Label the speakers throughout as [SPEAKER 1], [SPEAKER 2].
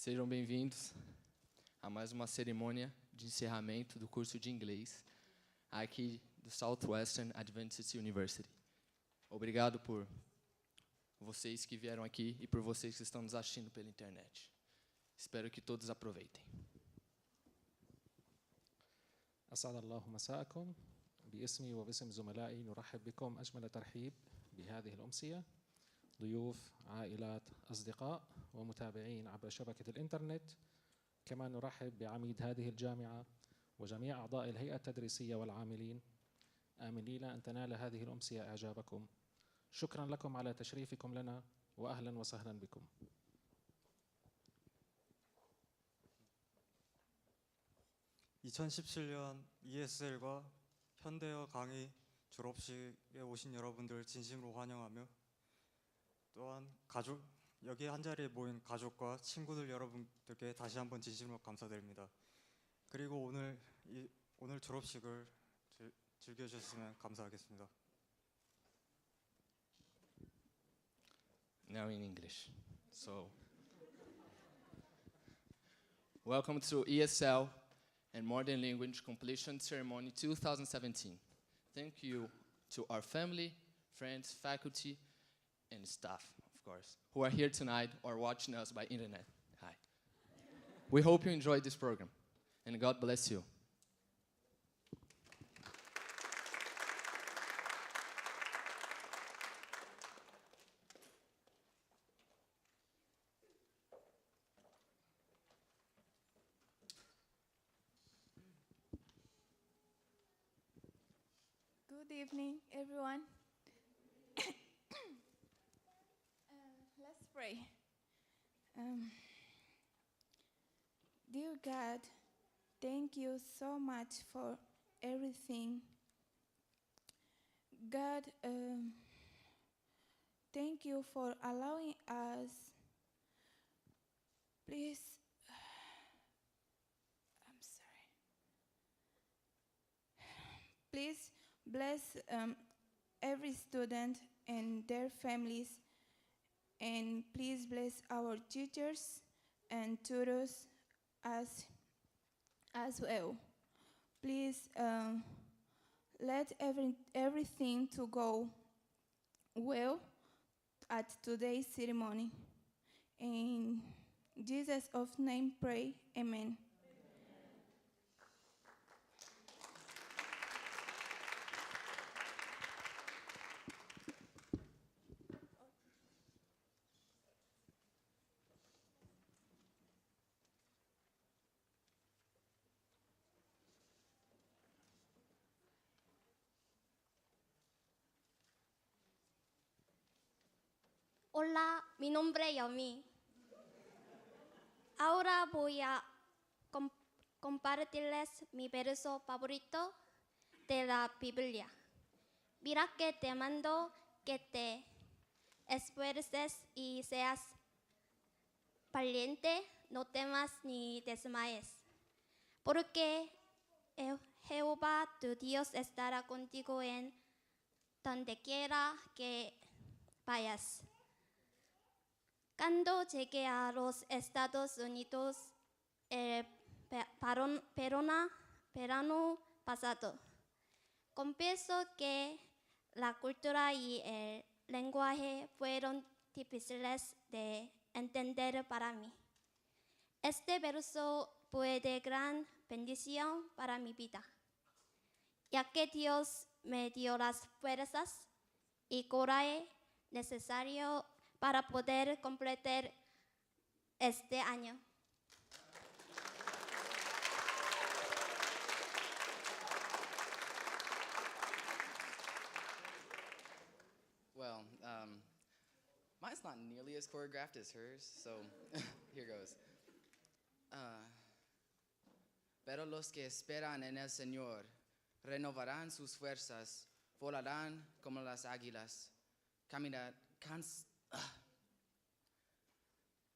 [SPEAKER 1] Sejam bem-vindos a mais uma cerimônia de encerramento do curso de inglês aqui do Southwestern Adventist University. Obrigado por vocês que vieram aqui e por vocês que estão nos assistindo pela internet. Espero que todos aproveitem.
[SPEAKER 2] أسعد الله مساءكم. باسمي وباسم زملائي نرحب بكم أجمل ترحيب بهذه الأمسية، ضيوف، عائلات، أصدقاء ومتابعين عبر شبكة الإنترنت. كما نرحب بعميد هذه الجامعة وجميع أعضاء الهيئة التدريسية والعاملين، آملين أن تنال هذه الأمسية إعجابكم. شكرا لكم على تشريفكم لنا وأهلا وسهلا بكم.
[SPEAKER 3] 2017년 ESL과 현대어 강의 졸업식에 오신 여러분들 진심으로 환영하며, 또한 여기 한자리에 모인 가족과 친구들 여러분들께 다시 한번 진심으로 감사드립니다. 그리고 오늘 졸업식을 즐겨주셨으면 감사하겠습니다.
[SPEAKER 1] Now in English. So, welcome to ESL and Modern Language Completion Ceremony 2017. Thank you to our family, friends, faculty, and staff, of course, who are here tonight or watching us by internet. Hi. We hope you enjoyed this program, and God bless you.
[SPEAKER 4] Good evening, everyone. Let's pray. Dear God, thank you so much for everything. God, thank you for allowing us. Please, I'm sorry. Please bless every student and their families, and please bless our teachers and tutors as well. Please let everything to go well at today's ceremony. In Jesus' name pray, amen.
[SPEAKER 5] Hola, mi nombre es Yomi. Ahora voy a compartirles mi verso favorito de la Biblia. Mira que te mando que te esfuerces y seas valiente, no temas ni desmayes, porque Jehová tu Dios estará contigo en donde quiera que vayas. Cuando llegué a los Estados Unidos el verano pasado, confieso que la cultura y el lenguaje fueron difíciles de entender para mí. Este verso fue de gran bendición para mi vida, ya que Dios me dio las fuerzas y coraje necesario para poder completar este año.
[SPEAKER 6] Well, mine's not nearly as choreographed as hers, so here goes. Pero los que esperan en el Señor renovarán sus fuerzas, volarán como las águilas,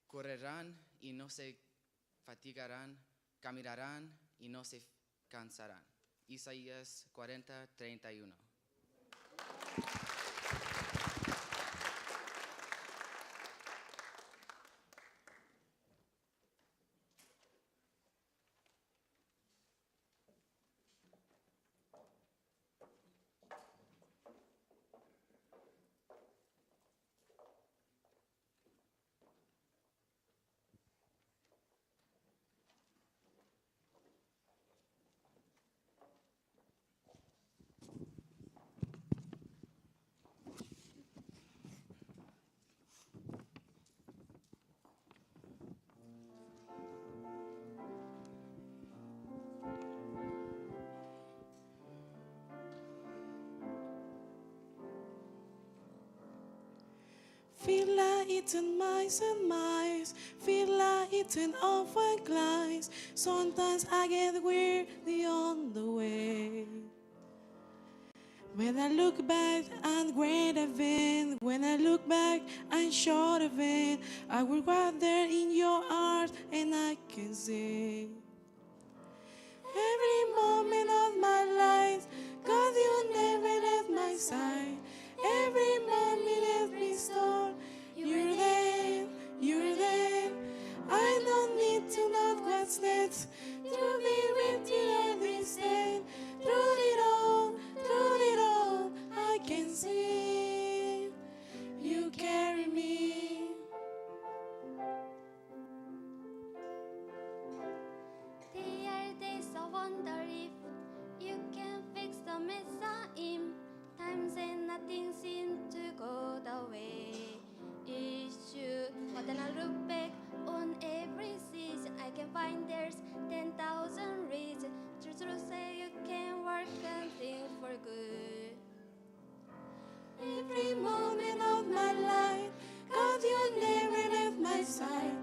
[SPEAKER 6] correrán y no se fatigarán, caminarán y no se cansarán. Isaías 40:31.
[SPEAKER 7] Feel like eating mice and mice. Feel like eating off and glides. Sometimes I get weary on the way. When I look back, I'm great event. When I look back, I'm short of it. I will right there in your heart, and I can see every moment of my life. God, you never left my side. Every moment, every storm, you're there, you're there. I don't need to know what's next. You'll be with you every step. Through it all, I can see you carry me.
[SPEAKER 5] There are days I wonder if you can fix the mess I'm in. Times and nothing seems to go the way it should. But then I look back on every season, I can find there's 10,000 reasons to say you can work and think for good.
[SPEAKER 7] Every moment of my life, God, you never left my side.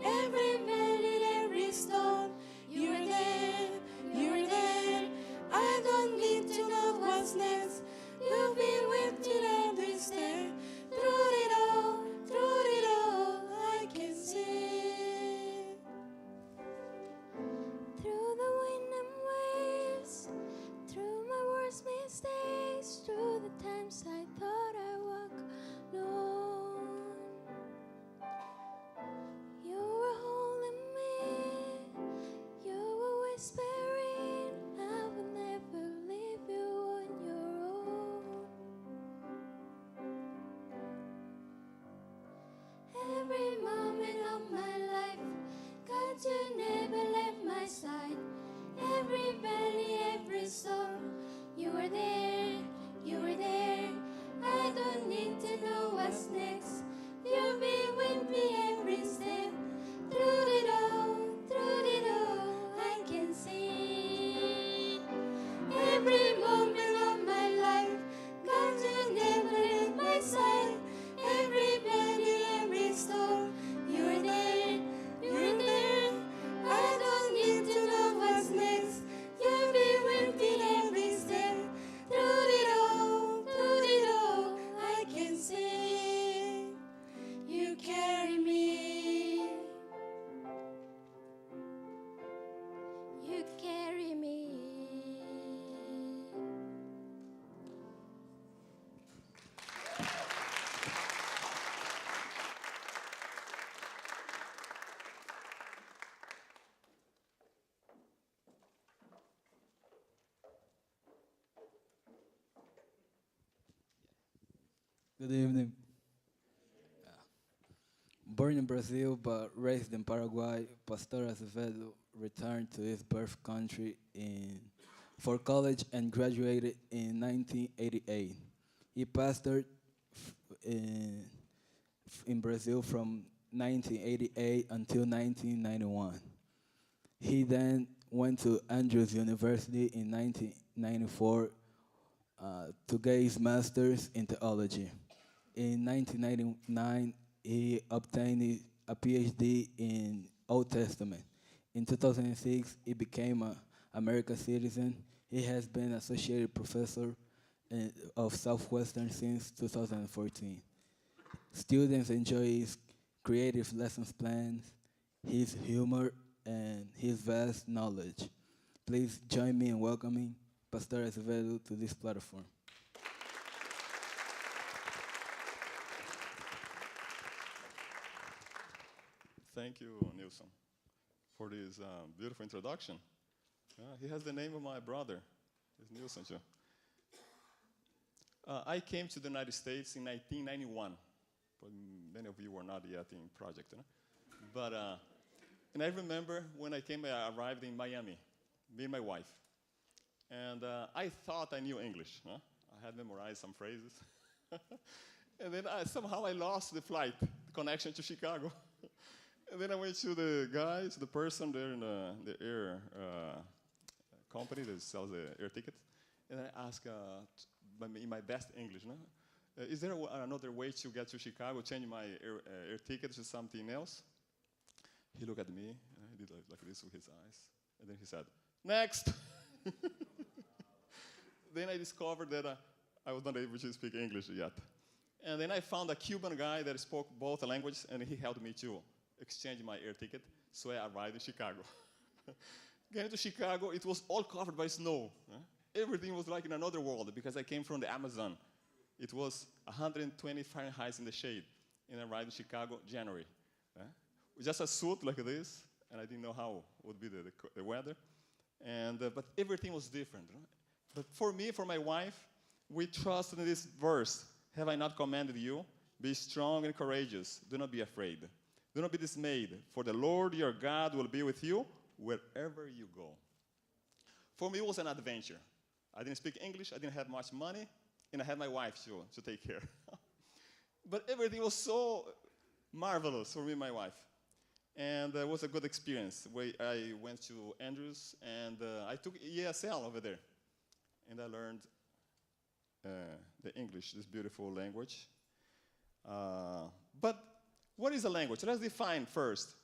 [SPEAKER 7] Every minute, every storm, you're there, you're there. I don't need to know what's next. You'll be with me every step. Through it all, I can see.
[SPEAKER 5] Through the wind and waves, through my worst mistakes, through the times I thought I walked alone, you were holding me, you were whispering, I will never leave you on your own. Every moment of my life, God, you never left my side. Every valley, every storm, you were there, you were there. I don't need to know what's next. You'll be with me every step. Through it all, I can see. Every moment of my life, God, you never left my side. Every valley, every storm, you were there, you were there. I don't need to know what's next. You'll be with me every step. Through it all, I can see you carry me. You carry me.
[SPEAKER 8] Good evening. Born in Brazil but raised in Paraguay, Pastor Azevedo returned to his birth country for college and graduated in 1988. He pastored in Brazil from 1988 until 1991. He then went to Andrews University in 1994 to get his master's in theology. In 1999, he obtained a PhD in Old Testament. In 2006, he became an American citizen. He has been associate professor of Southwestern since 2014. Students enjoy his creative lessons plans, his humor, and his vast knowledge. Please join me in welcoming Pastor Azevedo to this platform.
[SPEAKER 9] Thank you, Nilson, for this beautiful introduction. He has the name of my brother. It's Nilson, too. I came to the United States in 1991. But many of you were not yet in project. But, and I remember when I arrived in Miami, me and my wife. And I thought I knew English. I had memorized some phrases. And then somehow I lost the flight, the connection to Chicago. And then I went to the person there in the air company that sells the air tickets. And I asked in my best English, is there another way to get to Chicago, change my air ticket to something else? He looked at me, and he did like this with his eyes. And then he said, next. Then I discovered that I was not able to speak English yet. And then I found a Cuban guy that spoke both languages, and he helped me to exchange my air ticket. So I arrived in Chicago. Getting to Chicago, it was all covered by snow. Everything was like in another world because I came from the Amazon. It was 120 Fahrenheit in the shade. And I arrived in Chicago, January. With just a suit like this, and I didn't know how would be the weather. And, but everything was different. But for me, for my wife, we trusted in this verse. Have I not commanded you? Be strong and courageous. Do not be afraid. Do not be dismayed, for the Lord your God will be with you wherever you go. For me, it was an adventure. I didn't speak English, I didn't have much money, and I had my wife to take care. But everything was so marvelous for me and my wife. And it was a good experience. I went to Andrews, and I took ESL over there. And I learned the English, this beautiful language. But what is a language? Let's define first.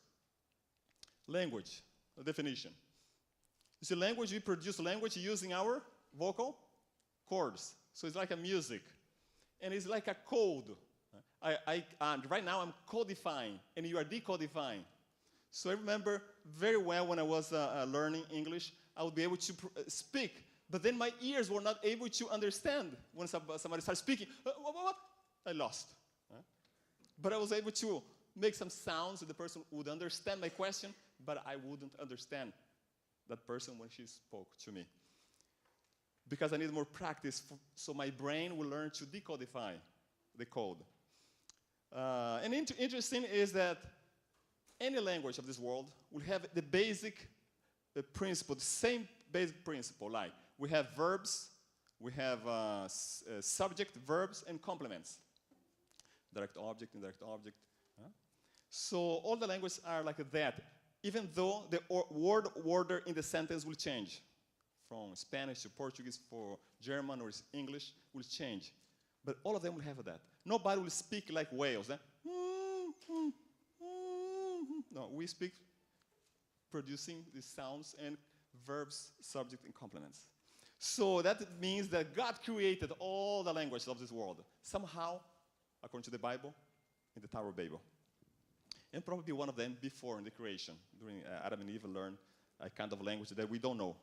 [SPEAKER 9] Language, a definition. You see, language, we produce language using our vocal cords. So it's like a music. And it's like a code. Right now I'm codifying, and you are decodifying. So I remember very well when I was learning English, I would be able to speak, but then my ears were not able to understand when somebody started speaking. What? I lost. But I was able to make some sounds so the person would understand my question, but I wouldn't understand that person when she spoke to me. Because I need more practice, so my brain will learn to decodify the code. And interesting is that any language of this world will have the basic principle, the same basic principle. Like we have verbs, we have subject, verbs, and complements. Direct object, indirect object. So all the languages are like that, even though the word order in the sentence will change. From Spanish to Portuguese, for German or English will change. But all of them will have that. Nobody will speak like whales. No, we speak producing these sounds and verbs, subject, and complements. So that means that God created all the languages of this world. Somehow, according to the Bible, in the Tower of Babel. And probably one of them before in the creation, during Adam and Eve learned a kind of language that we don't know.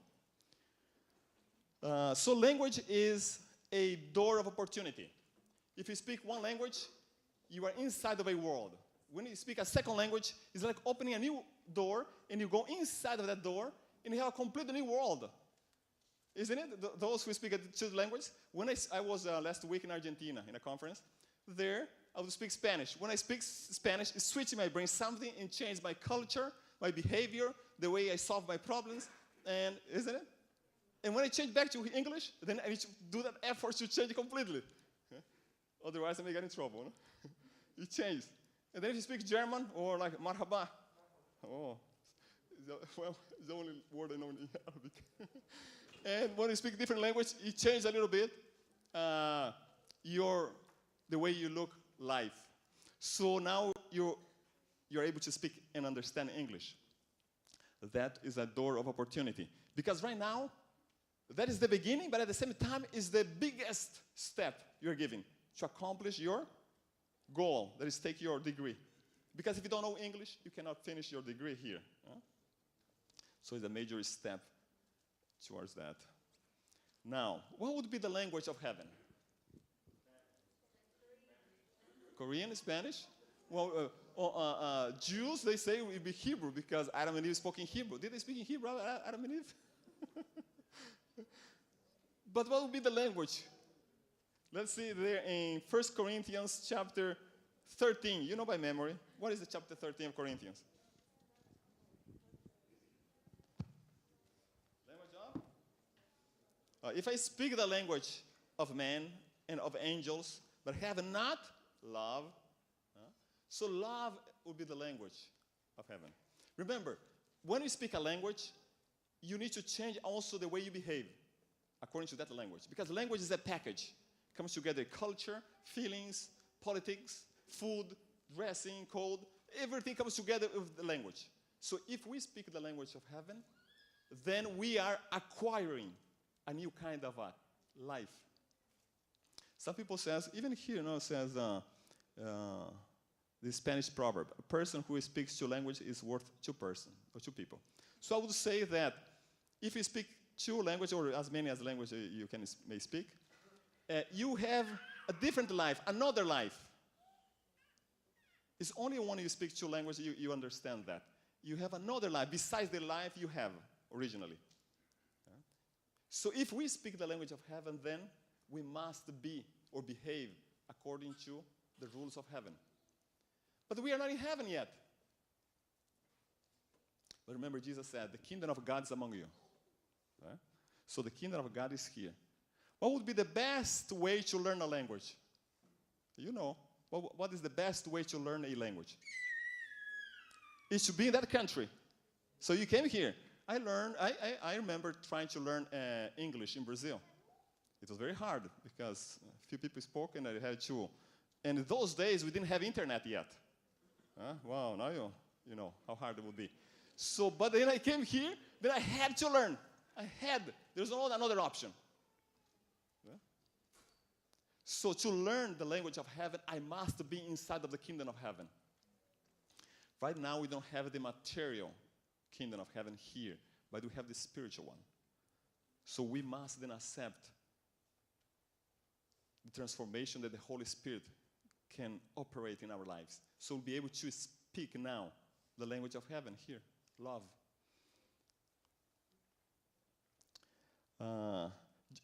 [SPEAKER 9] So language is a door of opportunity. If you speak one language, you are inside of a world. When you speak a second language, it's like opening a new door, and you go inside of that door, and you have a completely new world. Isn't it? Those who speak two languages. When I was last week in Argentina in a conference, there I would speak Spanish. When I speak Spanish, it switches my brain something and changes my culture, my behavior, the way I solve my problems, and isn't it? And when I change back to English, then I need to do that effort to change it completely. Otherwise, I may get in trouble. No? It changes. And then if you speak German or like marhaba, it's the only word I know in Arabic. And when you speak different language, it changes a little bit the way you look life. So now you're able to speak and understand English. That is a door of opportunity. Because right now, that is the beginning, but at the same time, is the biggest step you're giving to accomplish your goal, that is take your degree. Because if you don't know English, you cannot finish your degree here. So it's a major step towards that. Now, what would be the language of heaven? Korean, Spanish? Well, Jews, they say it would be Hebrew because Adam and Eve spoke in Hebrew. Did they speak in Hebrew, Adam and Eve? But what would be the language? Let's see there in 1 Corinthians chapter 13. You know by memory. What is the chapter 13 of Corinthians? Language of? If I speak the language of men and of angels, but have not love, so love would be the language of heaven. Remember, when you speak a language, you need to change also the way you behave according to that language. Because language is a package. Comes together culture, feelings, politics, food, dressing, code. Everything comes together with the language. So if we speak the language of heaven, then we are acquiring a new kind of life. Some people says, even here, says the Spanish proverb, a person who speaks two languages is worth two people. So I would say that if you speak two languages, or as many as languages you may speak, you have a different life, another life. It's only when you speak two languages you understand that. You have another life besides the life you have originally. So if we speak the language of heaven, then we must be or behave according to the rules of heaven. But we are not in heaven yet. But remember, Jesus said, the kingdom of God is among you. Right? So the kingdom of God is here. What would be the best way to learn a language? You know, what is the best way to learn a language? It's to be in that country. So you came here. I remember trying to learn English in Brazil. It was very hard because a few people spoke and I had to. And in those days, we didn't have internet yet. Wow, now you know how hard it would be. So, but then I came here, then I had to learn. There's no another option. Yeah? So to learn the language of heaven, I must be inside of the kingdom of heaven. Right now, we don't have the material kingdom of heaven here, but we have the spiritual one. So we must then accept the transformation that the Holy Spirit can operate in our lives. So we'll be able to speak now the language of heaven here, love.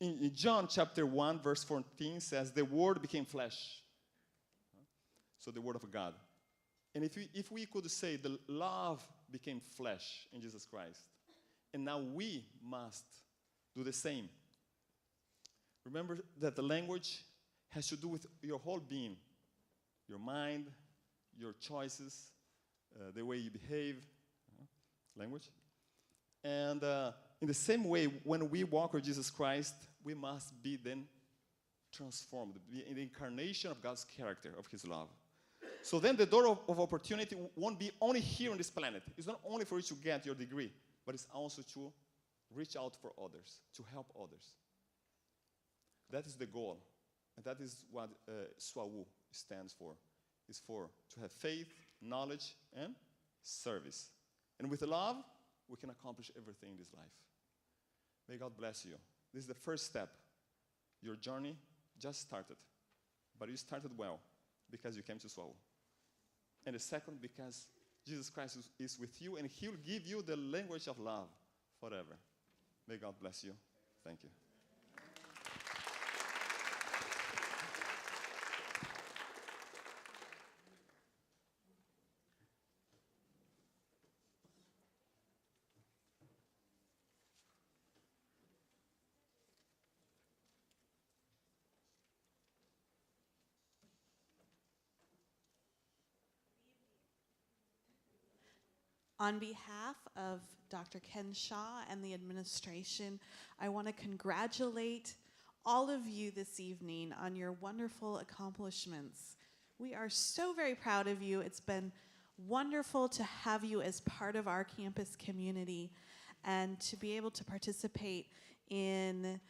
[SPEAKER 9] In John chapter 1, verse 14 says, the Word became flesh. So the Word of God. And if we could say the love became flesh in Jesus Christ, and now we must do the same. Remember that the language has to do with your whole being, your mind, your choices, the way you behave, language. And in the same way, when we walk with Jesus Christ, we must be then transformed, be in the incarnation of God's character, of his love. So then the door of opportunity won't be only here on this planet. It's not only for you to get your degree, but it's also to reach out for others, to help others. That is the goal. And that is what SWAU stands for. It's for to have faith, knowledge, and service. And with love, we can accomplish everything in this life. May God bless you. This is the first step. Your journey just started. But you started well because you came to SWAU. And the second, because Jesus Christ is with you and he'll give you the language of love forever. May God bless you. Thank you.
[SPEAKER 7] On behalf of Dr. Ken Shaw and the administration, I want to congratulate all of you this evening on your wonderful accomplishments. We are so very proud of you. It's been wonderful to have you as part of our campus community and to be able to participate in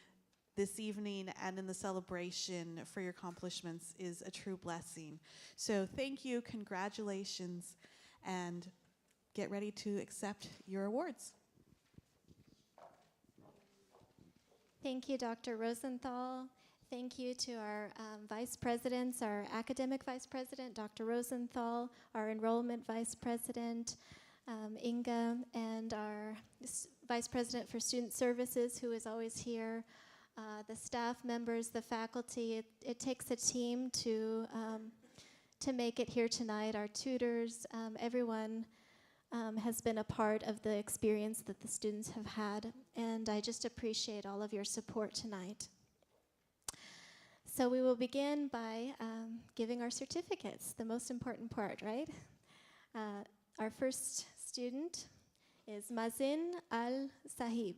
[SPEAKER 7] this evening and in the celebration for your accomplishments is a true blessing. So thank you, congratulations, and get ready to accept your awards.
[SPEAKER 5] Thank you, Dr. Rosenthal. Thank you to our vice presidents, our academic vice president, Dr. Rosenthal, our enrollment vice president, Inga, and our vice president for student services, who is always here, the staff members, the faculty. It takes a team to make it here tonight. Our tutors, everyone has been a part of the experience that the students have had, and I just appreciate all of your support tonight. So we will begin by giving our certificates, the most important part, right? Our first student is Mazin Al-Sahib.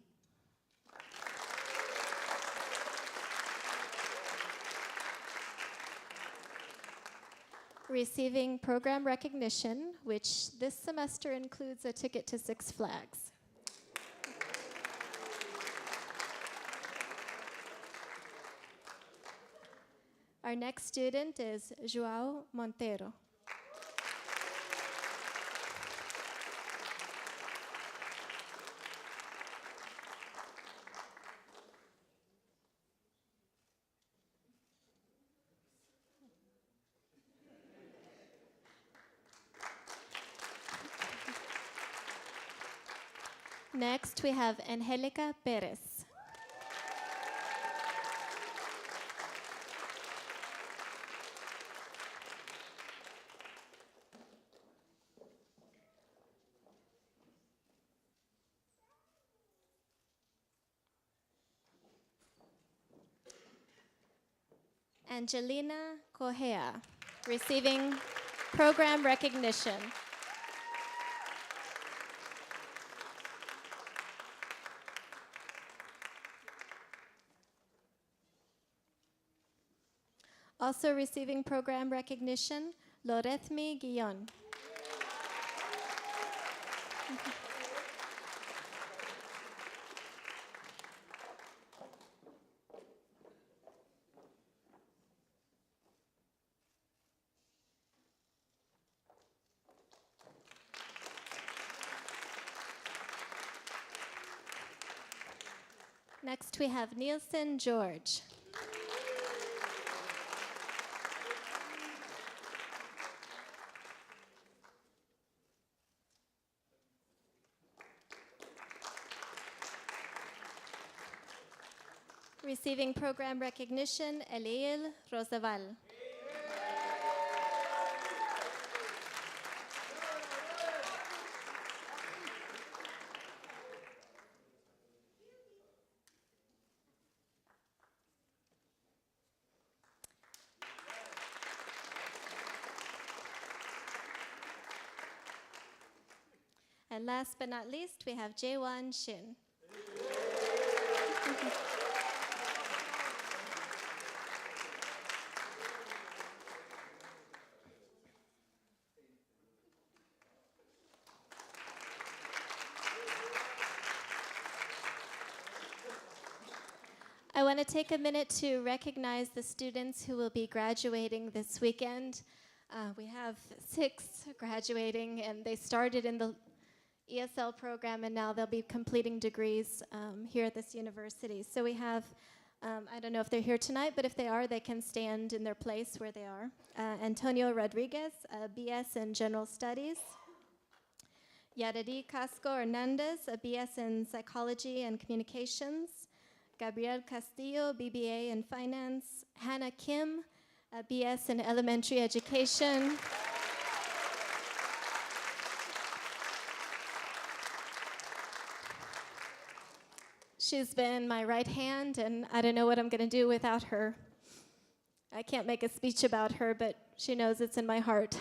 [SPEAKER 10] receiving program recognition, which this semester includes a ticket to Six Flags. Our next student is João Monteiro. Next, we have Angelica Perez. Angelina Correa, receiving program recognition. Also receiving program recognition, Lorethmi Guillon. Next, we have Nielsen George. Receiving program recognition, Eliel Rosaval. And last but not least, we have Jaewon Shin. I want to take a minute to recognize the students who will be graduating this weekend. We have 6 graduating, and they started in the ESL program, and now they'll be completing degrees here at this university. So we have, I don't know if they're here tonight, but if they are, they can stand in their place where they are. Antonio Rodriguez, a BS in General Studies. Yaredi Casco Hernandez, a BS in Psychology and Communications. Gabriel Castillo, BBA in Finance. Hannah Kim, a BS in Elementary Education. She's been my right hand, and I don't know what I'm going to do without her. I can't make a speech about her, but she knows it's in my heart.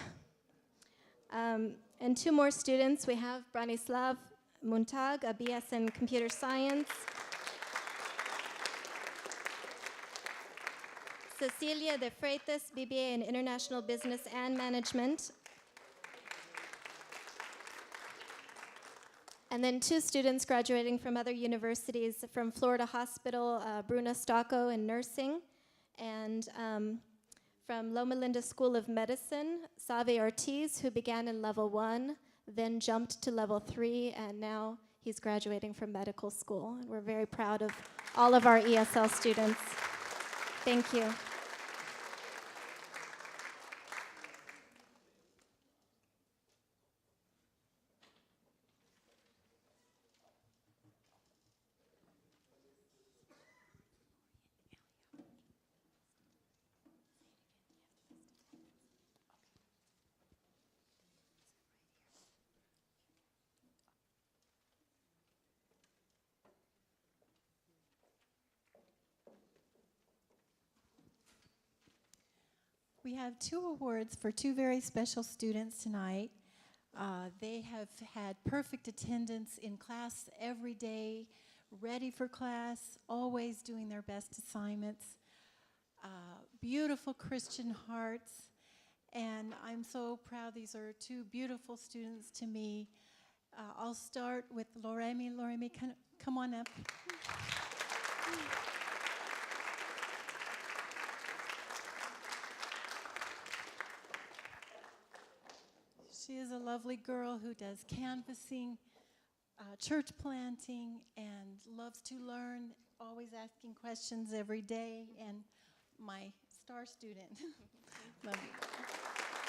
[SPEAKER 10] And 2 more students. We have Branislav Muntag, a BS in Computer Science. Cecilia de Freitas, BBA in International Business and Management. And then 2 students graduating from other universities, from Florida Hospital, Bruna Stocco in nursing, and from Loma Linda School of Medicine, Save Ortiz, who began in level 1, then jumped to level 3, and now he's graduating from medical school. And we're very proud of all of our ESL students. Thank you.
[SPEAKER 11] We have 2 awards for 2 very special students tonight. They have had perfect attendance in class every day, ready for class, always doing their best assignments. Beautiful Christian hearts, And I'm so proud. These are two beautiful students to me. I'll start with Loremi. Loremi, come on up. She is a lovely girl who does canvassing, church planting, and loves to learn, always asking questions every day, and my star student. Love you.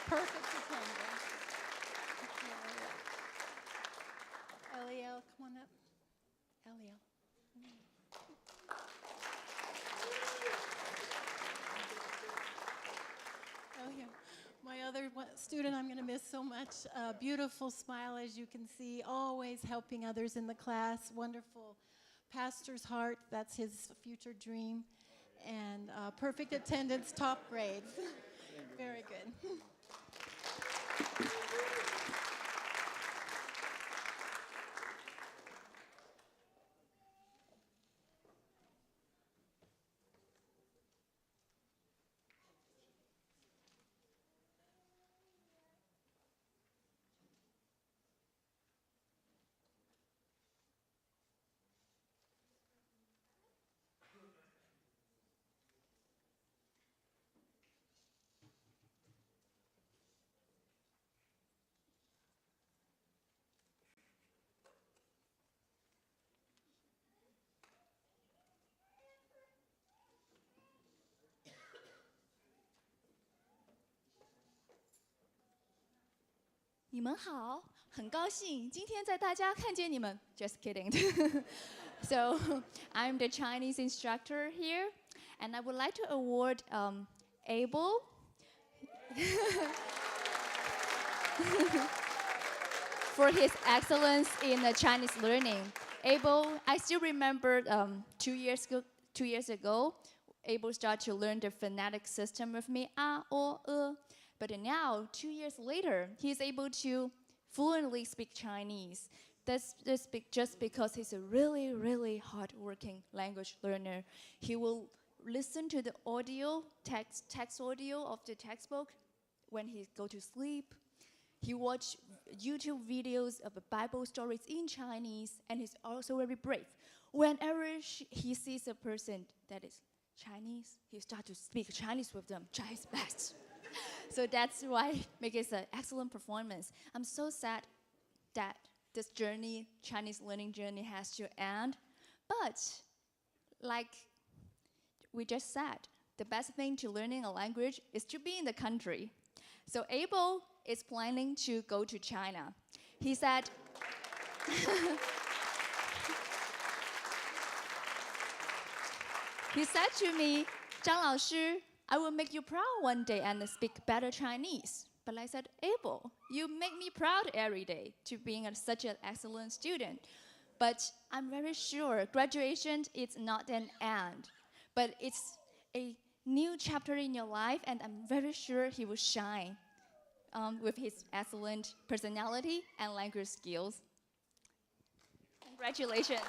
[SPEAKER 11] Perfect attendance. Eliel, come on up. Eliel. Oh, yeah. My other student I'm going to miss so much. Beautiful smile, as you can see, always helping others in the class. Wonderful pastor's heart. That's his future dream. And perfect attendance, top grades. Very good.
[SPEAKER 12] 你们好，很高兴今天在大家看见你们。Just kidding. So, I'm the Chinese instructor here, and I would like to award Abel for his excellence in Chinese learning. Abel, I still remember 2 years ago, Abel started to learn the phonetic system with me, a, o, e. But now, 2 years later, he's able to fluently speak Chinese. That's just because he's a really, really hard-working language learner. He will listen to the audio, text audio of the textbook when he go to sleep. He watch YouTube videos of Bible stories in Chinese, and he's also very brave. Whenever he sees a person that is Chinese, he starts to speak Chinese with them. Chinese best. So that's why it makes an excellent performance. I'm so sad that this journey, Chinese learning journey, has to end. But like we just said, the best thing to learning a language is to be in the country. So Abel is planning to go to China. He said, he said to me, 张老师, I will make you proud one day and speak better Chinese. But I said, Abel, you make me proud every day to being such an excellent student. But I'm very sure graduation is not an end, but it's a new chapter in your life, and I'm very sure he will shine with his excellent personality and language skills. Congratulations.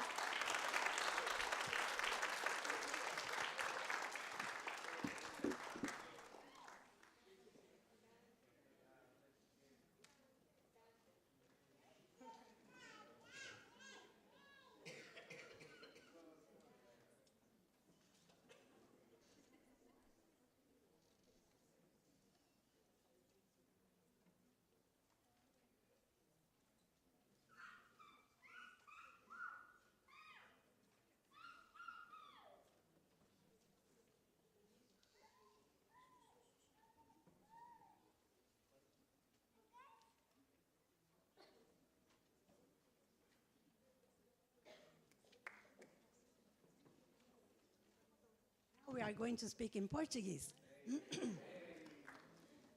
[SPEAKER 13] We are going to speak in Portuguese.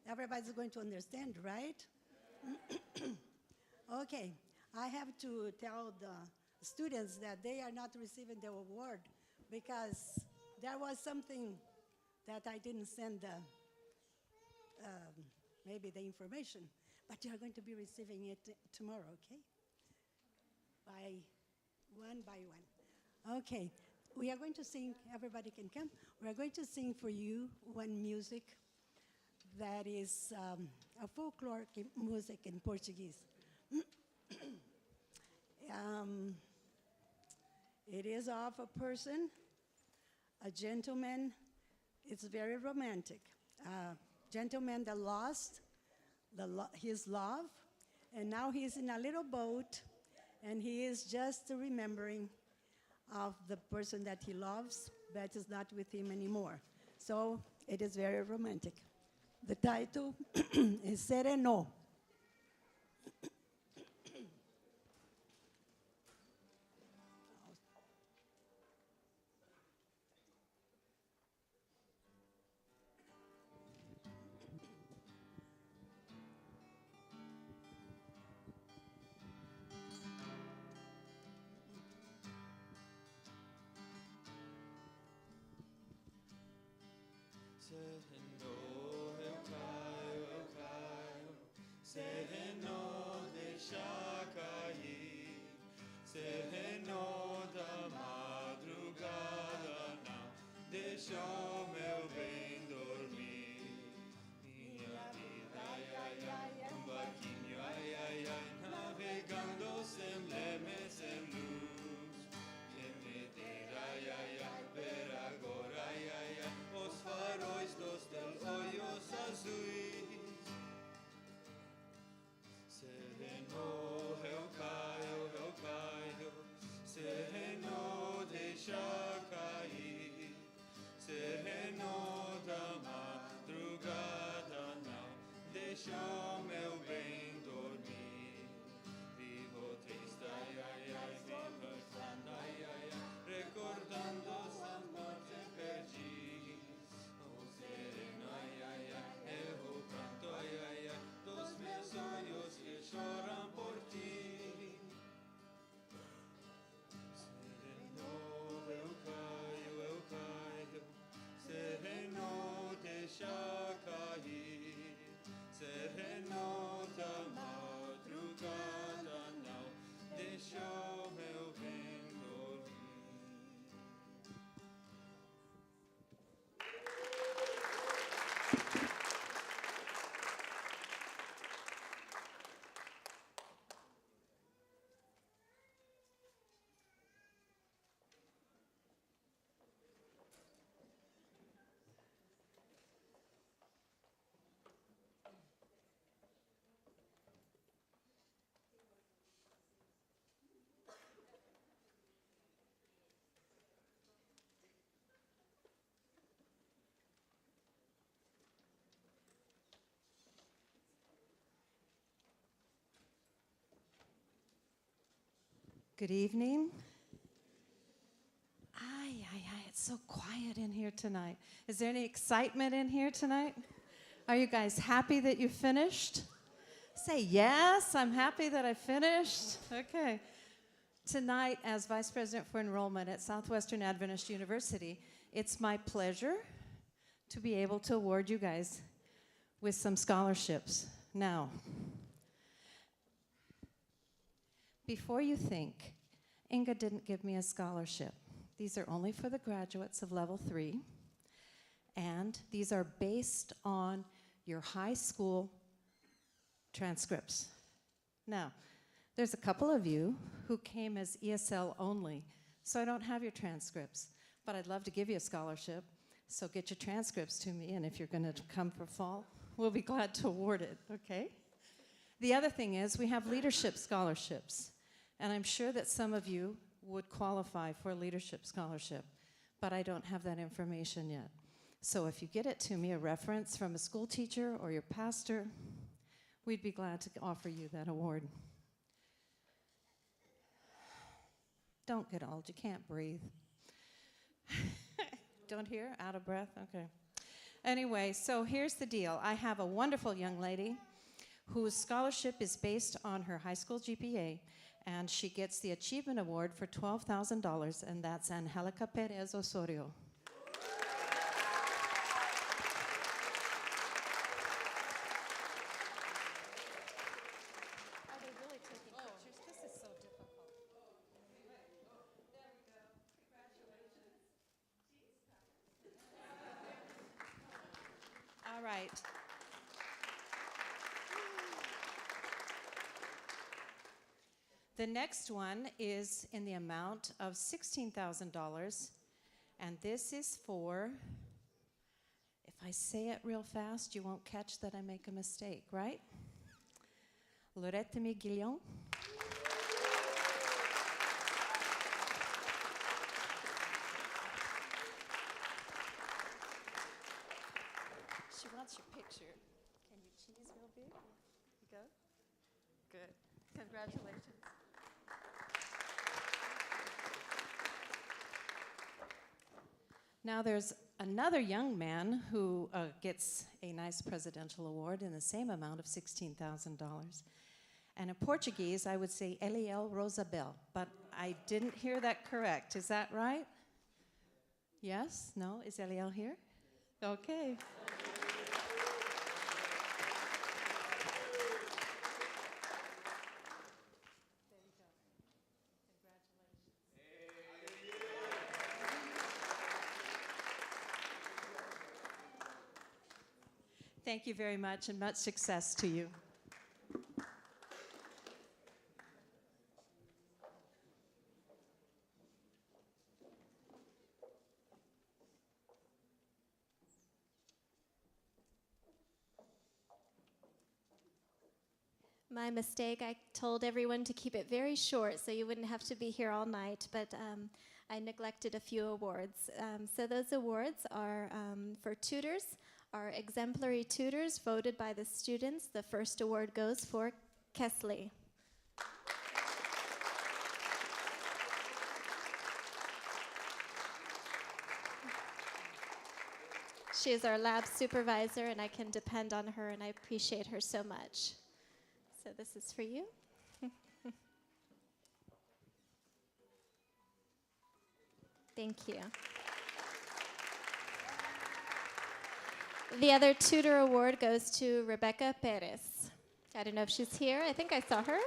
[SPEAKER 13] Everybody's going to understand, right? Okay, I have to tell the students that they are not receiving the award because there was something that I didn't send maybe the information, but you are going to be receiving it tomorrow, okay? By one. Okay. We are going to sing, everybody can come. We are going to sing for you one music that is a folklore music in Portuguese. It is of a person, a gentleman. It's very romantic. Gentleman that lost his love, and now he's in a little boat, and he is just remembering of the person that he loves, but is not with him anymore. So it is very romantic. The title is Sereno.
[SPEAKER 14] Sereno, deixa cair. Sereno da madrugada, não deixa o meu bem dormir. Minha vida, ai, ai, ai, um barquinho, ai, ai, ai, navegando sem leme, sem luz. Remeter, ai, ai, ai, ver agora, ai, ai, ai, os faróis dos teus olhos azuis. Sereno, eu caio, sereno, deixa cair. Sereno da madrugada, não deixa o meu bem dormir. Vivo triste, ai, ai, ai, vivo chorando, ai, ai, ai, recordando as noites perdidas. Oh, sereno, ai, ai, ai, eu pranto, ai, ai, ai, dos meus olhos que choram por ti. Sereno, eu caio, sereno, deixa cair. Sereno da madrugada, não deixa o meu bem dormir.
[SPEAKER 15] Good evening. It's so quiet in here tonight. Is there any excitement in here tonight? Are you guys happy that you finished? Say yes, I'm happy that I finished. Okay. Tonight, as Vice President for Enrollment at Southwestern Adventist University, it's my pleasure to be able to award you guys with some scholarships. Now, before you think, Inga didn't give me a scholarship. These are only for the graduates of level 3, and these are based on your high school transcripts. Now, there's a couple of you who came as ESL only, so I don't have your transcripts, but I'd love to give you a scholarship, so get your transcripts to me, and if you're going to come for fall, we'll be glad to award it, okay? The other thing is we have leadership scholarships, and I'm sure that some of you would qualify for a leadership scholarship, but I don't have that information yet. So if you get it to me, a reference from a school teacher or your pastor, we'd be glad to offer you that award. Don't get old, you can't breathe. Don't hear? Out of breath? Okay. Anyway, so here's the deal. I have a wonderful young lady whose scholarship is based on her high school GPA, and she gets the Achievement Award for $12,000, and that's Angelica Perez Osorio. Are they really taking pictures? This is so difficult. There we go. Congratulations. All right. The next one is in the amount of $16,000, and this is for, if I say it real fast, you won't catch that I make a mistake, right? Lorette Miguillon. She wants your picture. Can you cheese real big? You go? Good. Congratulations. Now there's another young man who gets a nice presidential award in the same amount of $16,000. And in Portuguese, I would say Eliel Rosabel, but I didn't hear that correct. Is that right? Yes? No? Is Eliel here? Okay. Thank you very much, and much success to you.
[SPEAKER 10] My mistake, I told everyone to keep it very short so you wouldn't have to be here all night, but I neglected a few awards. So those awards are for tutors, our exemplary tutors voted by the students. The first award goes for Kesley. She is our lab supervisor, and I can depend on her, and I appreciate her so much. So this is for you. Thank you. The other tutor award goes to Rebecca Perez. I don't know if she's here. I think I saw her.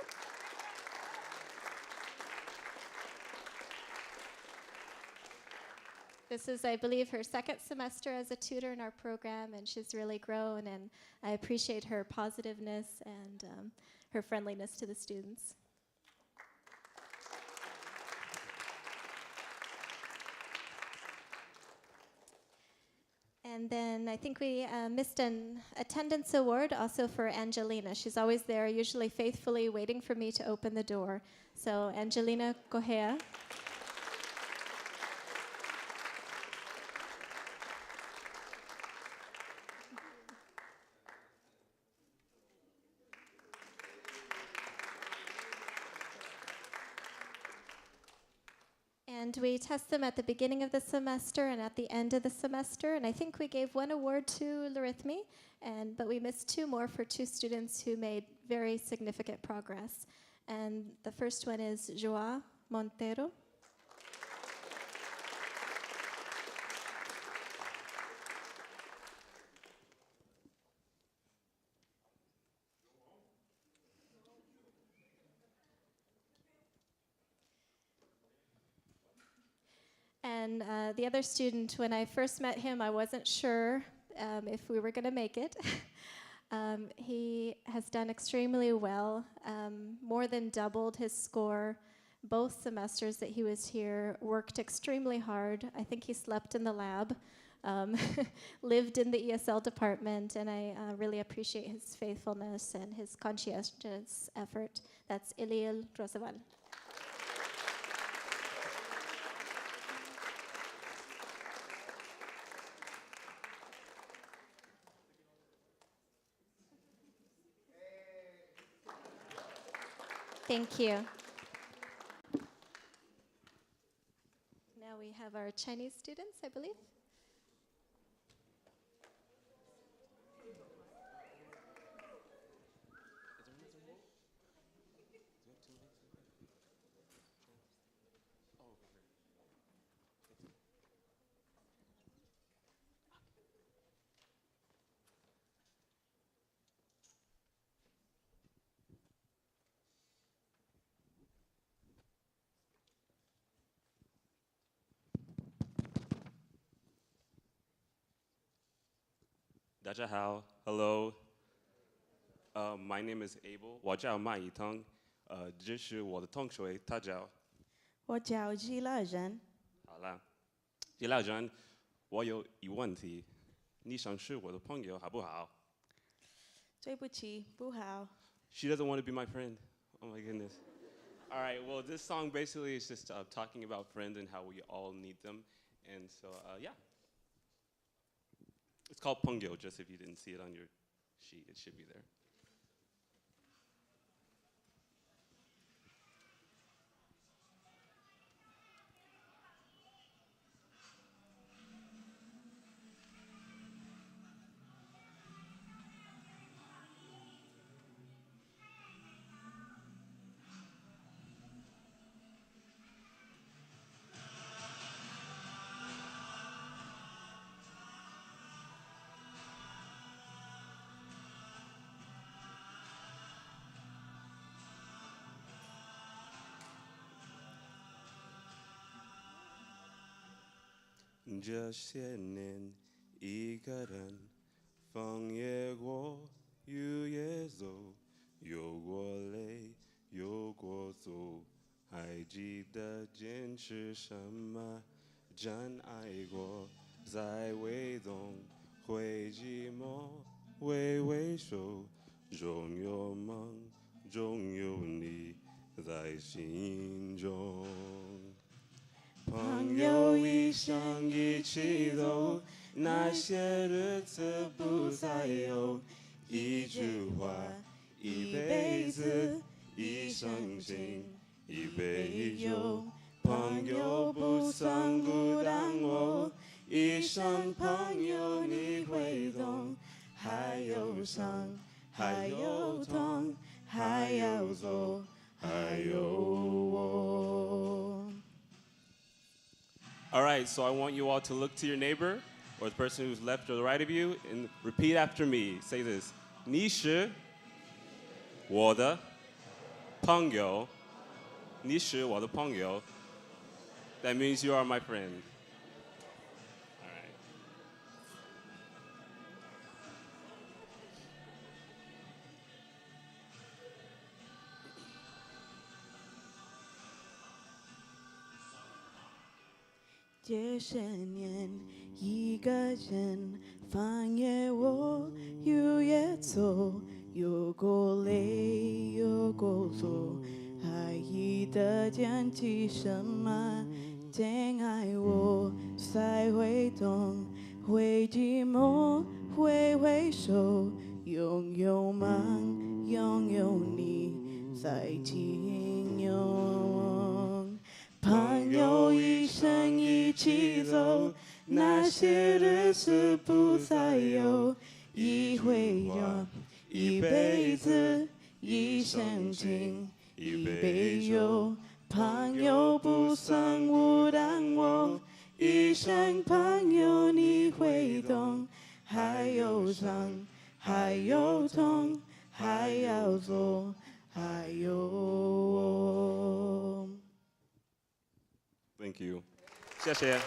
[SPEAKER 10] This is, I believe, her second semester as a tutor in our program, and she's really grown, and I appreciate her positiveness and her friendliness to the students. And then I think we missed an attendance award also for Angelina. She's always there, usually faithfully waiting for me to open the door. So Angelina Correa. And we test them at the beginning of the semester and at the end of the semester. And I think we gave one award to Larithmi, but we missed two more for two students who made very significant progress. And the first one is Joa Montero. And the other student, when I first met him, I wasn't sure if we were going to make it. He has done extremely well, more than doubled his score both semesters that he was here, worked extremely hard. I think he slept in the lab, lived in the ESL department, and I really appreciate his faithfulness and his conscientious effort. That's Eliel Rosaval. Thank you. Now we have our Chinese students, I believe.
[SPEAKER 16] Dajahao, hello. My name is Abel. Wajao Ma Yitong. 这是我的同学，他叫
[SPEAKER 7] 我叫季乐人。
[SPEAKER 16] 好了，季老人，我有一问题，你想是我的朋友好不好？
[SPEAKER 7] 对不起，不好。
[SPEAKER 16] She doesn't want to be my friend. Oh my goodness. All right, well, this song basically is just talking about friends and how we all need them. And so, yeah. It's called Pungyo, just if you didn't see it on your sheet, it should be there.这些年一个人风也过雨也走，有过泪有过走，还记得坚持什么？真爱过再微动，会寂寞挥挥手，总有梦，总有你在心中。朋友一生一起走，那些日子不再有。一句话，一辈子，一生情，一杯酒。朋友不曾孤单我，一生朋友你会懂。还有伤，还有痛，还要走，还有我。All right, so I want you all to look to your neighbor or the person who's left or the right of you and repeat after me. Say this. 你是我的朋友。你是我的朋友。That means you are my friend. All right.
[SPEAKER 7] 这些年一个人翻越我雨也走，有过泪有过错，还记得坚持什么？真爱我才会懂，会寂寞挥挥手，拥有梦拥有你在心中。朋友一生一起走，那些日子不再有。一回家，一辈子，一生情，一杯酒。朋友不曾孤单我，一生朋友你会懂。还有伤，还有痛，还要走，还有我。
[SPEAKER 16] Thank you. 谢谢。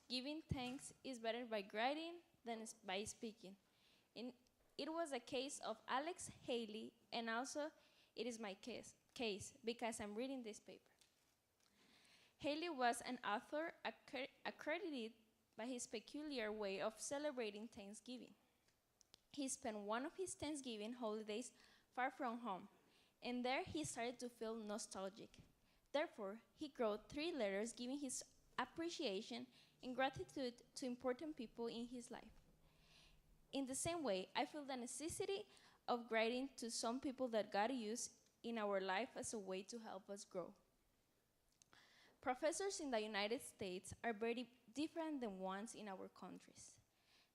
[SPEAKER 17] Giving thanks is better by writing than by speaking. It was a case of Alex Haley, and also it is my case because I'm reading this paper. Haley was an author accredited by his peculiar way of celebrating Thanksgiving. He spent one of his Thanksgiving holidays far from home, and there he started to feel nostalgic. Therefore, he wrote 3 letters giving his appreciation and gratitude to important people in his life. In the same way, I feel the necessity of writing to some people that God used in our life as a way to help us grow. Professors in the United States are very different than ones in our countries.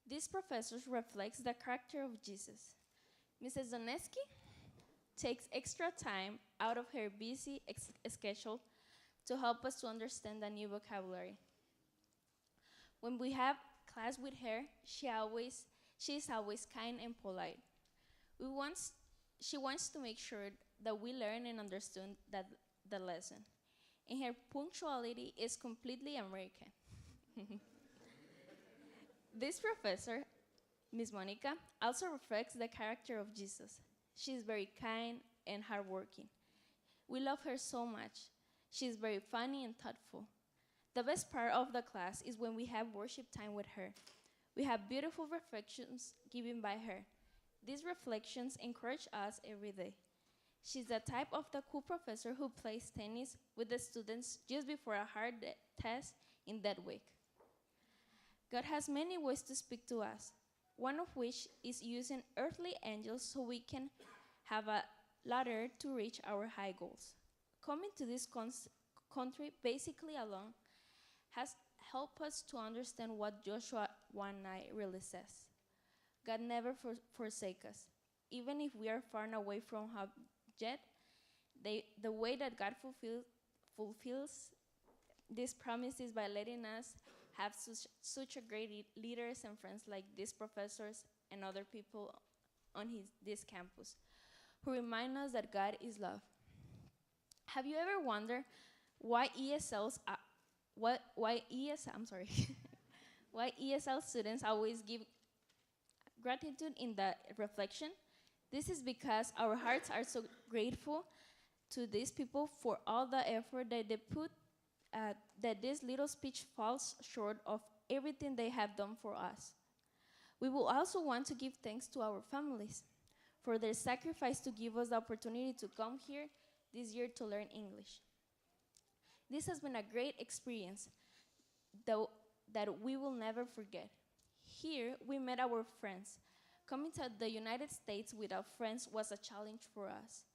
[SPEAKER 17] These professors reflect the character of Jesus. Mrs. Doneski takes extra time out of her busy schedule to help us to understand the new vocabulary. When we have class with her, she's always kind and polite. She wants to make sure that we learn and understand the lesson. And her punctuality is completely American. This professor, Miss Monica, also reflects the character of Jesus. She's very kind and hardworking. We love her so much. She's very funny and thoughtful. The best part of the class is when we have worship time with her. We have beautiful reflections given by her. These reflections encourage us every day. She's the type of the cool professor who plays tennis with the students just before a hard test in that week. God has many ways to speak to us, one of which is using earthly angels so we can have a ladder to reach our high goals. Coming to this country basically alone has helped us to understand what Joshua 1:9 really says. God never forsakes us. Even if we are far away from Him yet, the way that God fulfills these promises by letting us have such a great leaders and friends like these professors and other people on this campus who remind us that God is love. Have you ever wondered why why ESL students always give gratitude in the reflection? This is because our hearts are so grateful to these people for all the effort that they put, that this little speech falls short of everything they have done for us. We will also want to give thanks to our families for their sacrifice to give us the opportunity to come here this year to learn English. This has been a great experience that we will never forget. Here, we met our friends. Coming to the United States without friends was a challenge for us.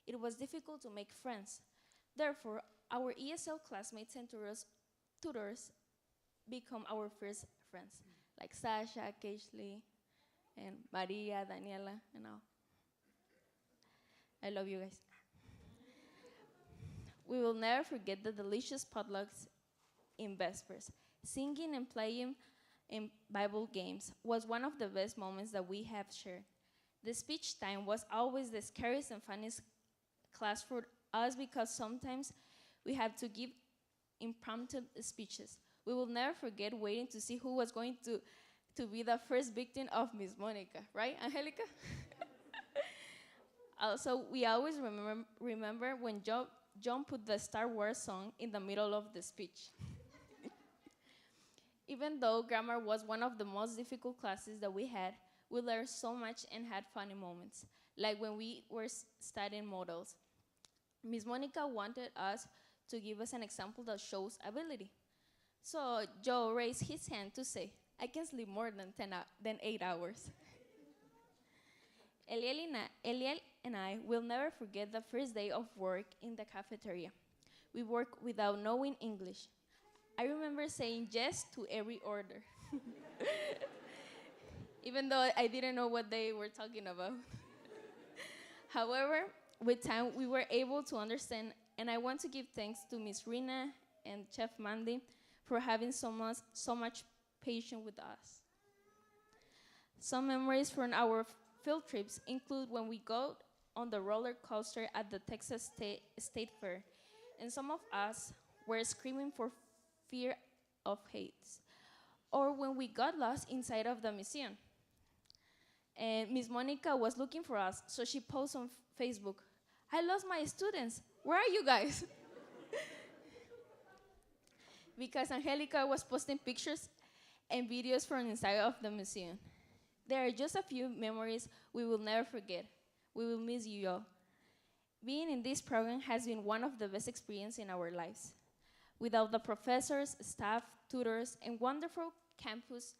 [SPEAKER 17] It was difficult to make friends. Therefore, our ESL classmates and tutors become our first friends, like Sasha, Keishley, and Maria, Daniela, and all. I love you guys. We will never forget the delicious potlucks in Vespers. Singing and playing in Bible games was one of the best moments that we have shared. The speech time was always the scariest and funniest class for us because sometimes we had to give impromptu speeches. We will never forget waiting to see who was going to be the first victim of Miss Monica, right, Angelica? Also, we always remember when John put the Star Wars song in the middle of the speech. Even though grammar was one of the most difficult classes that we had, we learned so much and had funny moments, like when we were studying models. Miss Monica wanted us to give us an example that shows ability. So Joe raised his hand to say, I can sleep more than 8 hours. Eliel and I will never forget the first day of work in the cafeteria. We worked without knowing English. I remember saying yes to every order, even though I didn't know what they were talking about. However, with time, we were able to understand, and I want to give thanks to Miss Rina and Chef Mandy for having so much patience with us. Some memories from our field trips include when we go on the roller coaster at the Texas State Fair, and some of us were screaming for fear of heights, or when we got lost inside of the museum. And Miss Monica was looking for us, so she posted on Facebook, I lost my students, where are you guys? Because Angelica was posting pictures and videos from inside of the museum. There are just a few memories we will never forget. We will miss you all. Being in this program has been one of the best experiences in our lives. Without the professors, staff, tutors, and wonderful campus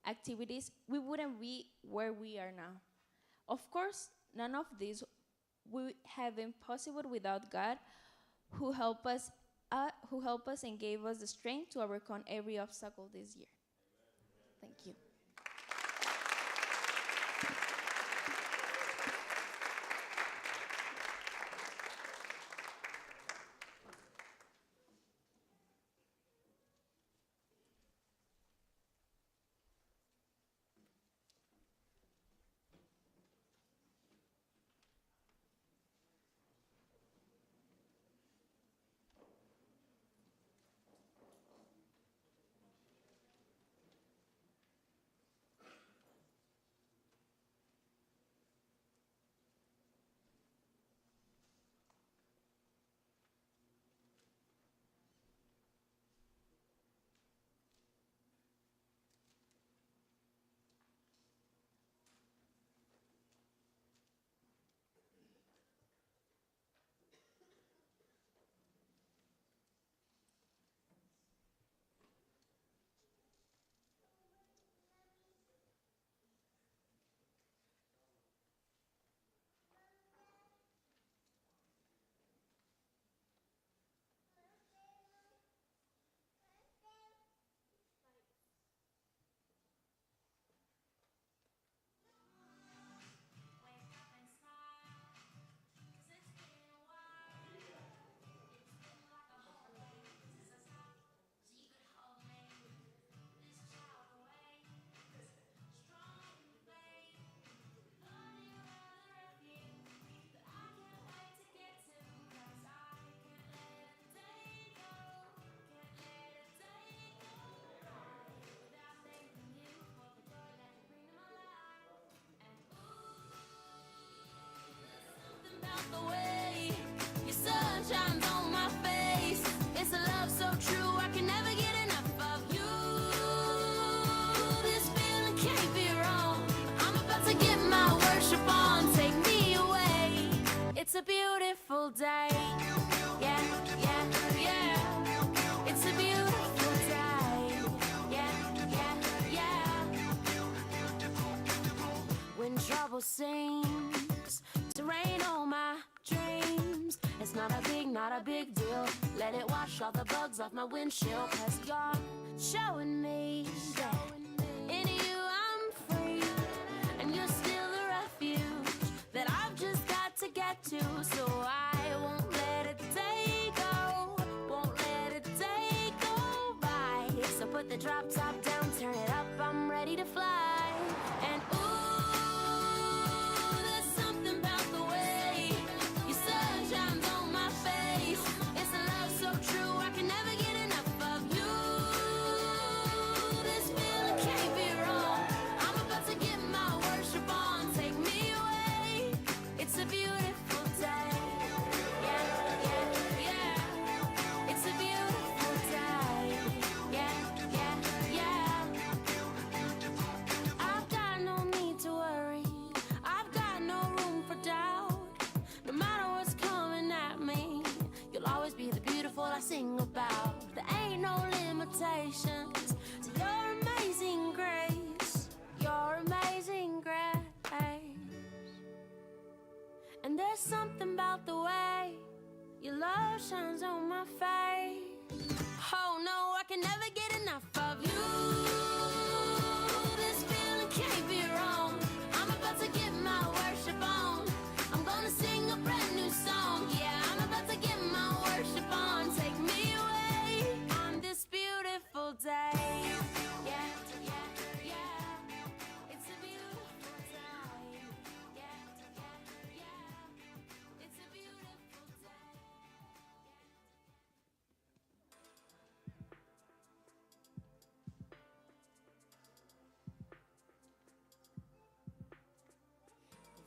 [SPEAKER 17] activities, we wouldn't be where we are now. Of course, none of this would have been possible without God, who helped us and gave us the strength to overcome every obstacle this year. Thank you.
[SPEAKER 5] beautiful day. Yeah, yeah, yeah. It's a beautiful day. Yeah, yeah, yeah. When trouble seems to rain on my dreams, it's not a big deal. Let it wash all the bugs off my windshield. 'Cause you're showing me that in you I'm free, and you're still the refuge that I've just got to get to. So I won't let a day go, won't let a day go by. So put the drop top down, turn it up, I'm ready to fly. And ooh, there's something about the way your sun shines on my face. It's a love so true, I can never get enough of you. This feeling can't be wrong. I'm about to get my worship on. Take me away. It's a beautiful day. Yeah, yeah, yeah. It's a beautiful day. Yeah, yeah, yeah. I've got no need to worry. I've got no room for doubt. No matter what's coming at me, you'll always be the beautiful I sing about. There ain't no limitations to your amazing grace, your amazing grace. And there's something about the way your love shines on my face. Oh no, I can never get enough of you. This feeling can't be wrong. I'm about to get my worship on. I'm gonna sing a brand new song. Yeah, I'm about to get my worship on. Take me away on this beautiful day. Yeah, yeah, yeah. It's a beautiful day. Yeah, yeah, yeah. It's a beautiful day.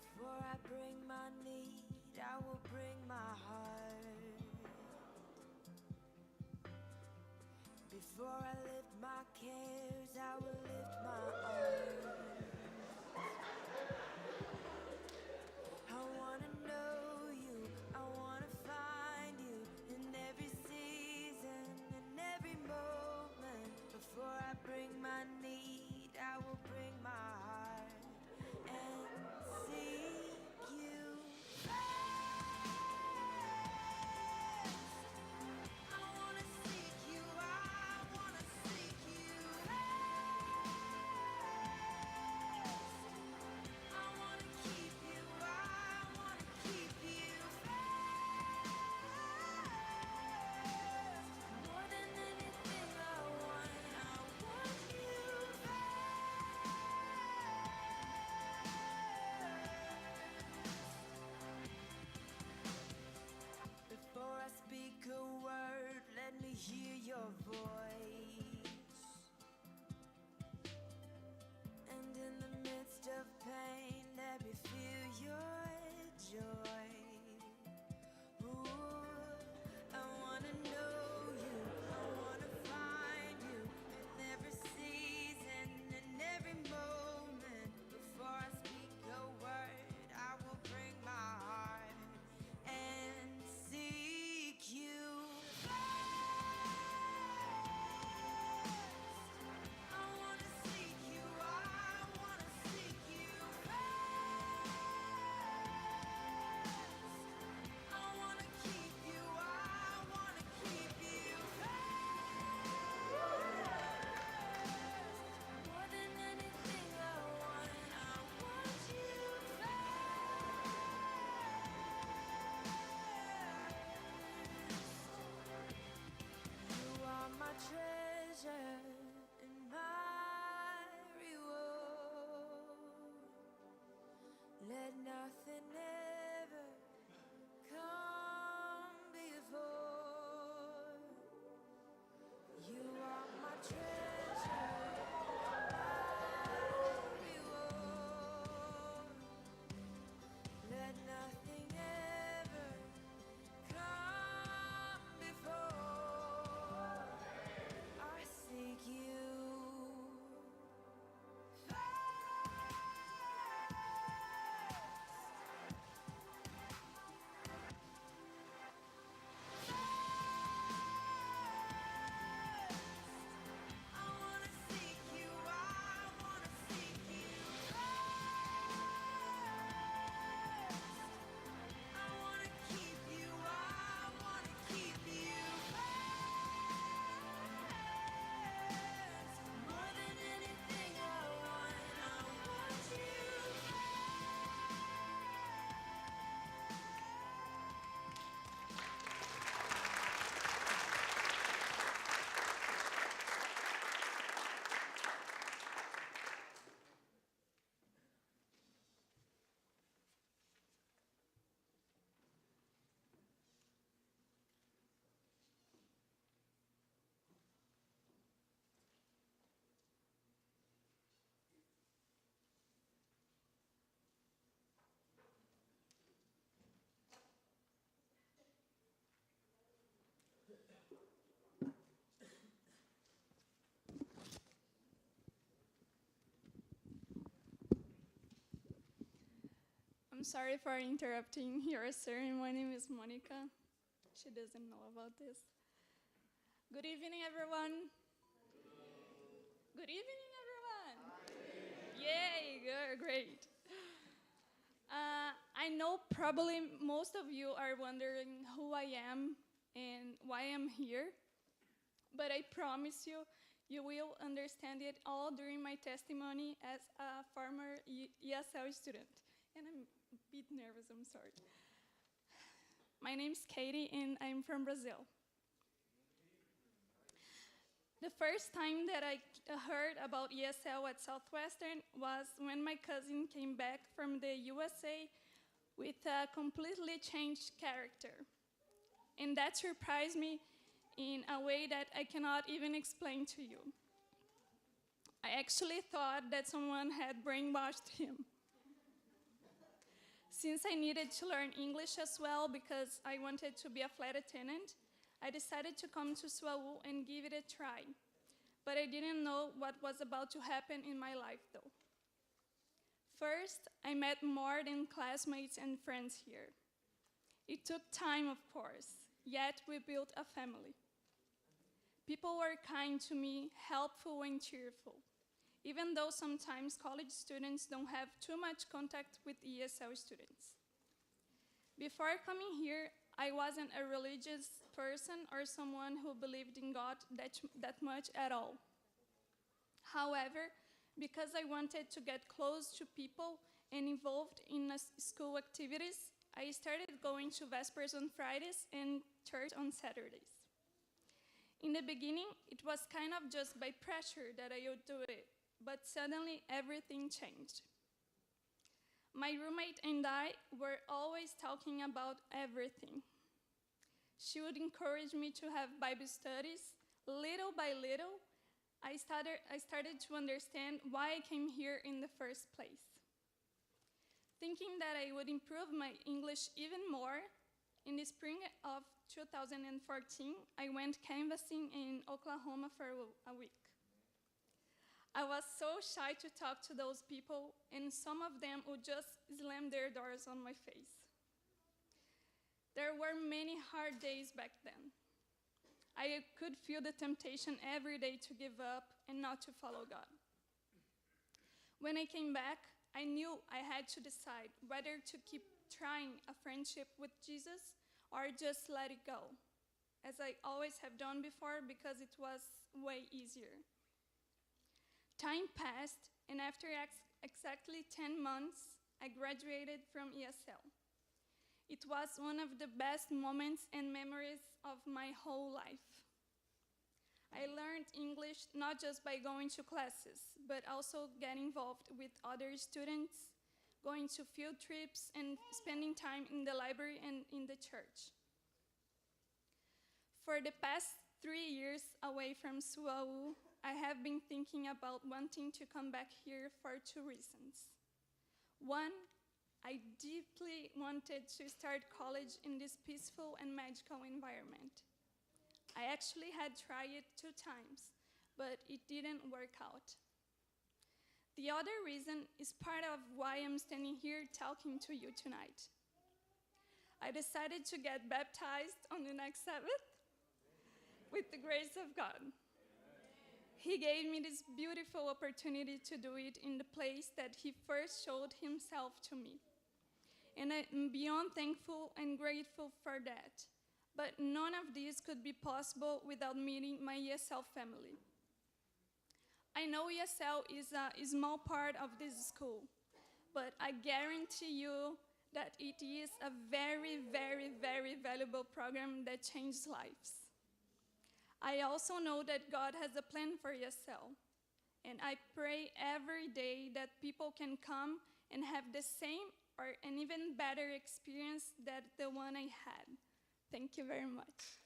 [SPEAKER 5] Before I bring my need, I will bring my heart. Before I lift my cares, I will lift my arms. I wanna know you, I wanna find you in every season, in every moment. Before I bring my need, I will bring my heart and seek you first. I wanna seek you, I wanna seek you first.
[SPEAKER 18] sorry for interrupting your ceremony, Miss Monica. She doesn't know about this. Good evening, everyone. Good evening, everyone. Yay, good, great. I know probably most of you are wondering who I am and why I'm here, but I promise you, you will understand it all during my testimony as a former ESL student. And I'm a bit nervous, I'm sorry. My name's Katie, and I'm from Brazil. The first time that I heard about ESL at Southwestern was when my cousin came back from the USA with a completely changed character. And that surprised me in a way that I cannot even explain to you. I actually thought that someone had brainwashed him. Since I needed to learn English as well because I wanted to be a flight attendant, I decided to come to SWAU and give it a try. But I didn't know what was about to happen in my life though. First, I met more than classmates and friends here. It took time, of course, yet we built a family. People were kind to me, helpful and cheerful, even though sometimes college students don't have too much contact with ESL students. Before coming here, I wasn't a religious person or someone who believed in God that much at all. However, because I wanted to get close to people and involved in school activities, I started going to Vespers on Fridays and church on Saturdays. In the beginning, it was kind of just by pressure that I would do it, but suddenly everything changed. My roommate and I were always talking about everything. She would encourage me to have Bible studies. Little by little, I started to understand why I came here in the first place. Thinking that I would improve my English even more, in the spring of 2014, I went canvassing in Oklahoma for a week. I was so shy to talk to those people, and some of them would just slam their doors on my face. There were many hard days back then. I could feel the temptation every day to give up and not to follow God. When I came back, I knew I had to decide whether to keep trying a friendship with Jesus or just let it go, as I always have done before because it was way easier. Time passed, and after exactly 10 months, I graduated from ESL. It was one of the best moments and memories of my whole life. I learned English not just by going to classes, but also getting involved with other students, going to field trips, and spending time in the library and in the church. For the past 3 years away from SWAU, I have been thinking about wanting to come back here for 2 reasons. One, I deeply wanted to start college in this peaceful and magical environment. I actually had tried it 2 times, but it didn't work out. The other reason is part of why I'm standing here talking to you tonight. I decided to get baptized on the next Sabbath with the grace of God. He gave me this beautiful opportunity to do it in the place that he first showed himself to me. And I'm beyond thankful and grateful for that. But none of this could be possible without meeting my ESL family. I know ESL is a small part of this school, but I guarantee you that it is a very, very, very valuable program that changes lives. I also know that God has a plan for ESL, and I pray every day that people can come and have the same or an even better experience than the one I had. Thank you very much.